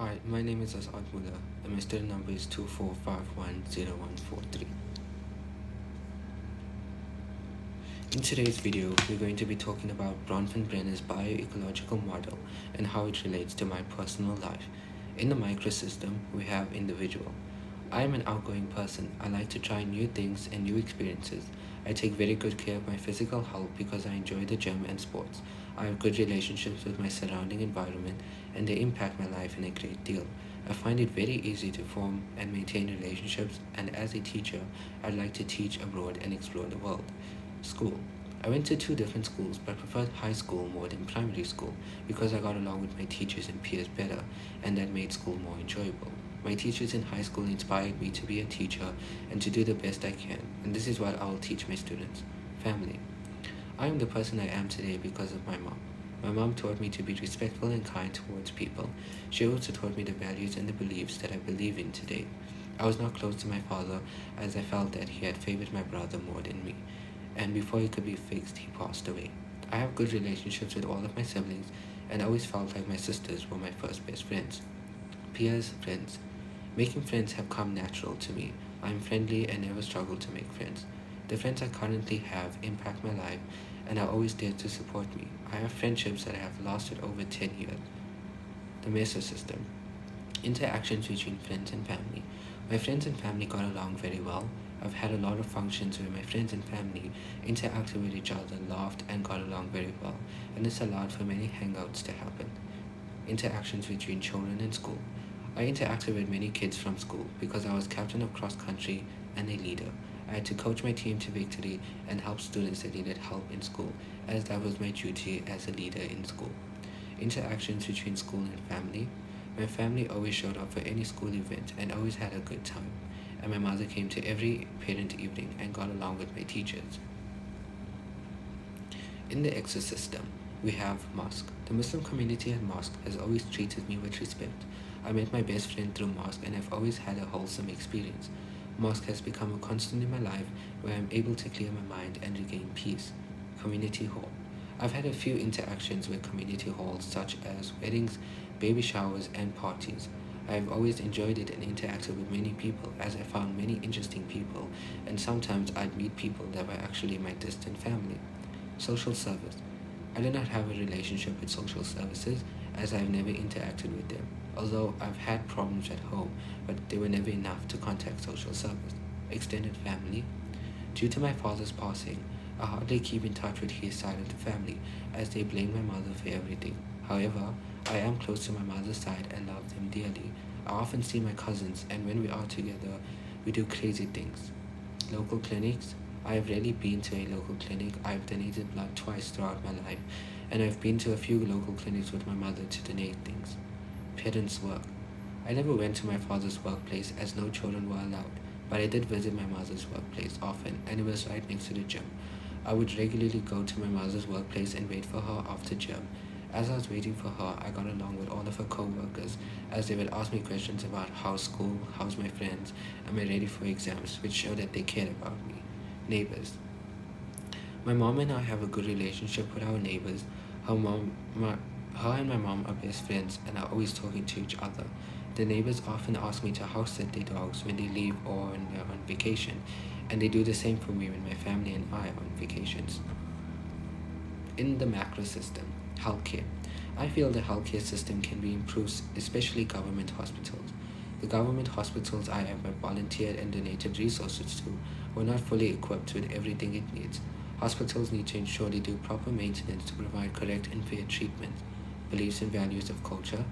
Hi, my name is Asad Mullah, and my student number is 24510143. In today's video, we're going to be talking about Bronfenbrenner's bioecological model and how it relates to my personal life. In the microsystem, we have individual. I am an outgoing person. I like to try new things and new experiences. I take very good care of my physical health because I enjoy the gym and sports. I have good relationships with my surrounding environment and they impact my life in a great deal. I find it very easy to form and maintain relationships, and as a teacher, I'd like to teach abroad and explore the world. School. I went to two different schools but preferred high school more than primary school because I got along with my teachers and peers better, and that made school more enjoyable. My teachers in high school inspired me to be a teacher and to do the best I can, and this is what I will teach my students. Family. I am the person I am today because of my mom. My mom taught me to be respectful and kind towards people. She also taught me the values and the beliefs that I believe in today. I was not close to my father as I felt that he had favored my brother more than me, and before it could be fixed, he passed away. I have good relationships with all of my siblings, and I always felt like my sisters were my first best friends. Peers, friends. Making friends have come natural to me. I am friendly and never struggle to make friends. The friends I currently have impact my life and are always there to support me. I have friendships that have lasted over 10 years. The Mesosystem. Interactions between friends and family. My friends and family got along very well. I've had a lot of functions where my friends and family interacted with each other, laughed, and got along very well, and this allowed for many hangouts to happen. Interactions between children and school. I interacted with many kids from school because I was captain of cross country and a leader. I had to coach my team to victory and help students that needed help in school, as that was my duty as a leader in school. Interactions between school and family. My family always showed up for any school event and always had a good time. And my mother came to every parent evening and got along with my teachers. In the ecosystem, we have mosque. The Muslim community at mosque has always treated me with respect. I met my best friend through mosque and have always had a wholesome experience. Mosque has become a constant in my life where I'm able to clear my mind and regain peace. Community hall. I've had a few interactions with community halls such as weddings, baby showers, and parties. I have always enjoyed it and interacted with many people as I found many interesting people, and sometimes I'd meet people that were actually my distant family. Social service. I do not have a relationship with social services as I've never interacted with them, although I've had problems at home, but they were never enough to contact social service. Extended family. Due to my father's passing, I hardly keep in touch with his side of the family as they blame my mother for everything. However, I am close to my mother's side and love them dearly. I often see my cousins, and when we are together, we do crazy things. Local clinics. I have rarely been to a local clinic. I've donated blood twice throughout my life, and I've been to a few local clinics with my mother to donate things. Parents' work. I never went to my father's workplace as no children were allowed, but I did visit my mother's workplace often, and it was right next to the gym. I would regularly go to my mother's workplace and wait for her after gym. As I was waiting for her, I got along with all of her co-workers as they would ask me questions about how's school, how's my friends, am I ready for exams, which showed that they cared about me. Neighbors. My mom and I have a good relationship with our neighbors. Her and my mom are best friends and are always talking to each other. The neighbors often ask me to house sit their dogs when they leave or when they're on vacation, and they do the same for me when my family and I are on vacations. In the macro system, healthcare. I feel the healthcare system can be improved, especially government hospitals. The government hospitals I have volunteered and donated resources to were not fully equipped with everything it needs. Hospitals need to ensure they do proper maintenance to provide correct and fair treatment. Beliefs and values of culture.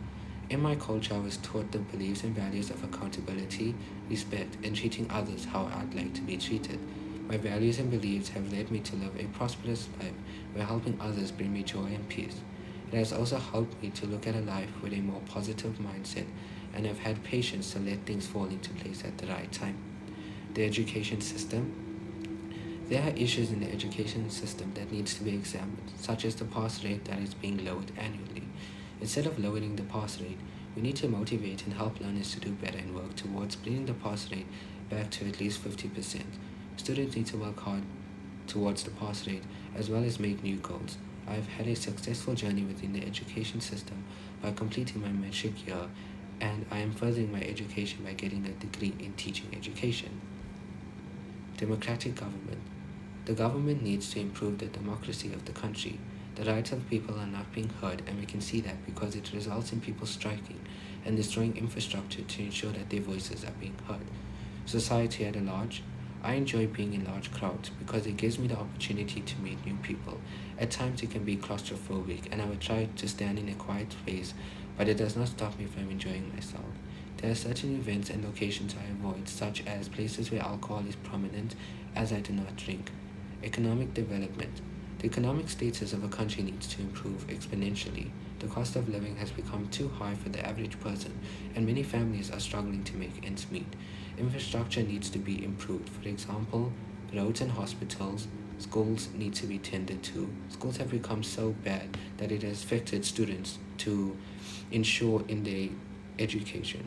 In my culture, I was taught the beliefs and values of accountability, respect, and treating others how I'd like to be treated. My values and beliefs have led me to live a prosperous life where helping others bring me joy and peace. It has also helped me to look at a life with a more positive mindset and have had patience to let things fall into place at the right time. The education system. There are issues in the education system that needs to be examined, such as the pass rate that is being lowered annually. Instead of lowering the pass rate, we need to motivate and help learners to do better and work towards bringing the pass rate back to at least 50%. Students need to work hard towards the pass rate as well as make new goals. I have had a successful journey within the education system by completing my metric year and I am furthering my education by getting a degree in teaching education. Democratic government. The government needs to improve the democracy of the country. The rights of people are not being heard, and we can see that because it results in people striking and destroying infrastructure to ensure that their voices are being heard. Society at a large. I enjoy being in large crowds because it gives me the opportunity to meet new people. At times it can be claustrophobic, and I would try to stand in a quiet space, but it does not stop me from enjoying myself. There are certain events and locations I avoid, such as places where alcohol is prominent, as I do not drink. Economic development. The economic status of a country needs to improve exponentially. The cost of living has become too high for the average person, and many families are struggling to make ends meet. Infrastructure needs to be improved. For example, roads and hospitals, schools need to be tended to. Schools have become so bad that it has affected students to ensure in their education.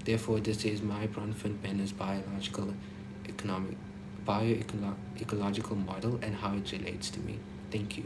Therefore, this is my Bronfman-Benner's biological economic bioecological model and how it relates to me. Thank you.